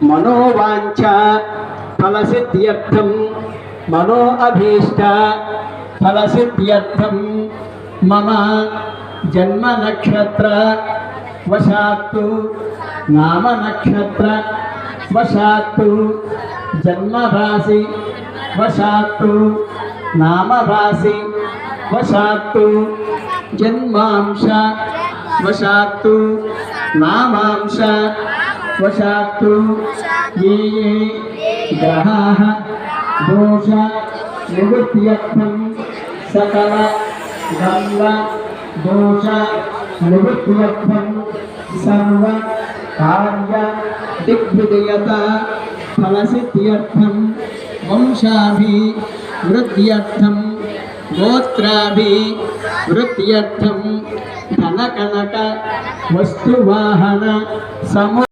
मनोवांछा फलसिद्ध्यर्थं मनो अभीष्ट फलसिद्ध्यर्थं मम जन्म नक्षत्र वशात्तु नाम नक्षत्र वशात्तु जन्म राशि वशात्तु नाम राशि वशात्तु जन्मांश वशात्तु नामांश वशात्तु ये ग्रहाः दोष निवृत्त्यर्थं सकल गंग दोष निवृत्त्यर्थं सर्व कार्य दिग्विजयता फलसिद्ध्यर्थं वंशाभिवृद्ध्यर्थं गोत्राभिवृद्ध्यर्थं धनकनक वस्तुवाहन समो